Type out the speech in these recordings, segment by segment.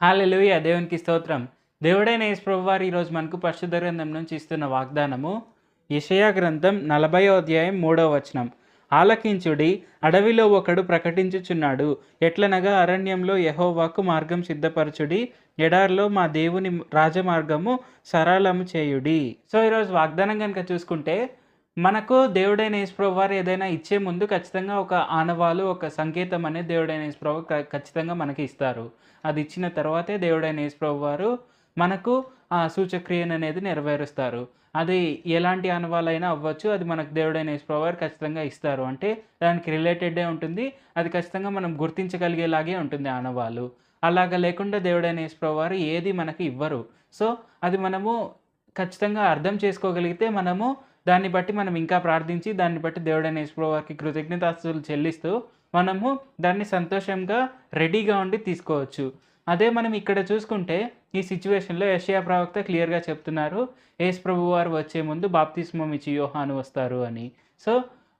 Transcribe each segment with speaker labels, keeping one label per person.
Speaker 1: హల్లెలూయా! దేవునికి స్తోత్రం. దేవుడైన యేసు ప్రభువారు ఈరోజు మనకు పరిశుద్ధ గ్రంథం నుంచి ఇస్తున్న వాగ్దానము యెషయా గ్రంథం 40వ అధ్యాయం 3వ వచనం. ఆలకించుడి, అడవిలో ఒకడు ప్రకటించుచున్నాడు. ఎట్లనగా అరణ్యంలో యెహోవాకు మార్గం సిద్ధపరచుడి, ఎడారిలో మా దేవుని రాజమార్గము సరళము చేయుడి. సో, ఈరోజు వాగ్దానం గనుక చూసుకుంటే మనకు దేవుడైన యేసు ప్రభువారు ఏదైనా ఇచ్చే ముందు ఖచ్చితంగా ఒక ఆనవాలు, ఒక సంకేతం అనేది దేవుడైన యేసు ప్రభు ఖచ్చితంగా మనకి ఇస్తారు. అది ఇచ్చిన తర్వాతే దేవుడైన యేసు ప్రభువారు మనకు ఆ సూచక్రియను అనేది నెరవేరుస్తారు. అది ఎలాంటి ఆనవాలైనా అవ్వచ్చు. అది మనకు దేవుడైన యేసు ప్రభువారు ఖచ్చితంగా ఇస్తారు. అంటే దానికి రిలేటెడే ఉంటుంది. అది ఖచ్చితంగా మనం గుర్తించగలిగేలాగే ఉంటుంది ఆనవాలు. అలాగా లేకుండా దేవుడైన యేసు ప్రభువారు ఏది మనకి ఇవ్వరు. సో, అది మనము ఖచ్చితంగా అర్థం చేసుకోగలిగితే మనము దాన్ని బట్టి మనం ఇంకా ప్రార్థించి, దాన్ని బట్టి దేవుడైన యేసు ప్రభువారికి కృతజ్ఞతాస్తుతులు చెల్లిస్తూ, మనము దాన్ని సంతోషంగా రెడీగా ఉండి తీసుకోవచ్చు. అదే మనం ఇక్కడ చూసుకుంటే, ఈ సిట్యుయేషన్‌లో యెషయా ప్రవక్త క్లియర్‌గా చెప్తున్నారు. యేసు ప్రభువారు వచ్చే ముందు బాప్తిస్మం ఇచ్చి యోహాను వస్తారు అని. సో,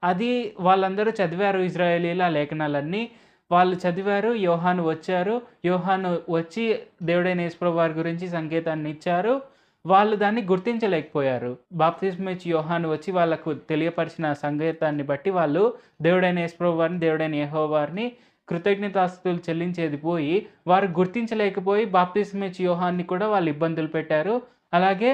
Speaker 1: అది వాళ్ళందరూ చదివారు ఇజ్రాయేలీయులు ఆ లేఖనాలన్నీ. వాళ్ళు చదివారు. యోహాను వచ్చారు. యోహాను వచ్చి దేవుడైన యేసు ప్రభువారి గురించి సంకేతాన్ని ఇచ్చారు. వాళ్ళు దాన్ని గుర్తించలేకపోయారు. బాప్తిస్మం ఇచ్చి యోహాను వచ్చి వాళ్ళకు తెలియపరిచిన సంకేతాన్ని బట్టి వాళ్ళు దేవుడైన యేసు ప్రభువారిని, దేవుడైన యెహోవాని కృతజ్ఞతాస్తుతులు చెల్లించేది పోయి, వారు గుర్తించలేకపోయి బాప్తిస్మం ఇచ్చి యోహాన్ని కూడా వాళ్ళు ఇబ్బందులు పెట్టారు. అలాగే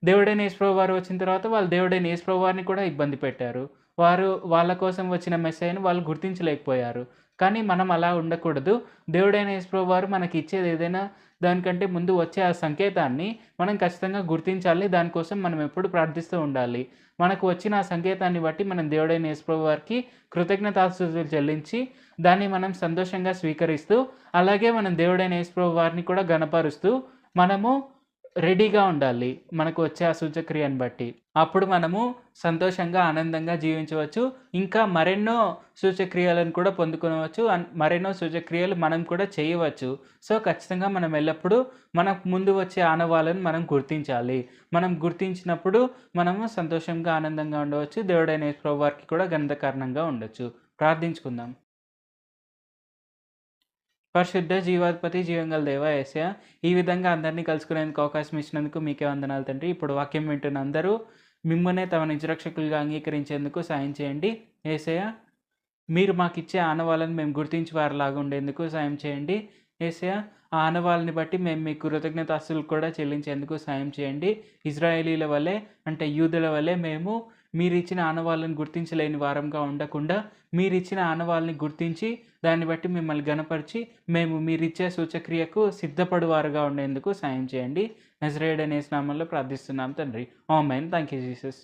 Speaker 1: దేవుడైన యేసు ప్రభువారు వచ్చిన తర్వాత వాళ్ళు దేవుడైన యేసు ప్రభువారిని కూడా ఇబ్బంది పెట్టారు. వారు వాళ్ళ కోసం వచ్చిన మెస్సీయని వాళ్ళు గుర్తించలేకపోయారు. కానీ మనం అలా ఉండకూడదు. దేవుడైన యేసు ప్రభువారు మనకి ఇచ్చేది ఏదైనా దానికంటే ముందు వచ్చే ఆ సంకేతాన్ని మనం ఖచ్చితంగా గుర్తించాలి. దానికోసం మనం ఎప్పుడు ప్రార్థిస్తూ ఉండాలి. మనకు వచ్చిన ఆ సంకేతాన్ని బట్టి మనం దేవుడైన యేసు ప్రభువారికి కృతజ్ఞతాస్తుతులు చెల్లించి, దాన్ని మనం సంతోషంగా స్వీకరిస్తూ, అలాగే మనం దేవుడైన యేసు ప్రభువారిని కూడా ఘనపరుస్తూ, మనము రెడీగా ఉండాలి. మనకు వచ్చే ఆ సూచక్రియను బట్టి. అప్పుడు మనము సంతోషంగా, ఆనందంగా జీవించవచ్చు. ఇంకా మరెన్నో సూచక్రియలను కూడా పొందుకొనవచ్చు. మరెన్నో సూచక్రియలు మనం కూడా చేయవచ్చు. సో, ఖచ్చితంగా మనం ఎల్లప్పుడూ మనకు ముందు వచ్చే ఆనవాళ్ళను మనం గుర్తించాలి. మనం గుర్తించినప్పుడు మనము సంతోషంగా, ఆనందంగా ఉండవచ్చు. దేవుడైన యేసు ప్రభువారికి కూడా ఘనత కారణంగా ఉండొచ్చు. ప్రార్థించుకుందాం. పరిశుద్ధ జీవాధిపతి జీవంగల దేవా యేసయ్య, ఈ విధంగా అందరినీ కలుసుకునేందుకు అవకాశం ఇచ్చినందుకు మీకే వందనాలు తండ్రి. ఇప్పుడు వాక్యం వింటున్న అందరూ మిమ్మల్నే తమ నిజరక్షకులుగా అంగీకరించేందుకు సాయం చేయండి. యేసయ్య, మీరు మాకిచ్చే ఆనవాళ్ళను మేము గుర్తించి వారిలాగా ఉండేందుకు సాయం చేయండి. యేసయ్య, ఆ ఆనవాళ్ళని బట్టి మేము మీకు కృతజ్ఞతాస్తుతులు కూడా చెల్లించేందుకు సాయం చేయండి. ఇజ్రాయేలీల వలె, అంటే యూదుల వలె మేము మీరిచ్చిన ఆనవాళ్ళను గుర్తించలేని వారంగా ఉండకుండా, మీరిచ్చిన ఆనవాళ్ళని గుర్తించి, దాన్ని బట్టి మిమ్మల్ని ఘనపరిచి, మేము మీరిచ్చే సూచక్రియకు సిద్ధపడువారుగా ఉండేందుకు సాయం చేయండి. నజరేయుడైన యేసు నామములో ప్రార్థిస్తున్నాం తండ్రి. ఆమేన్. Thank you Jesus.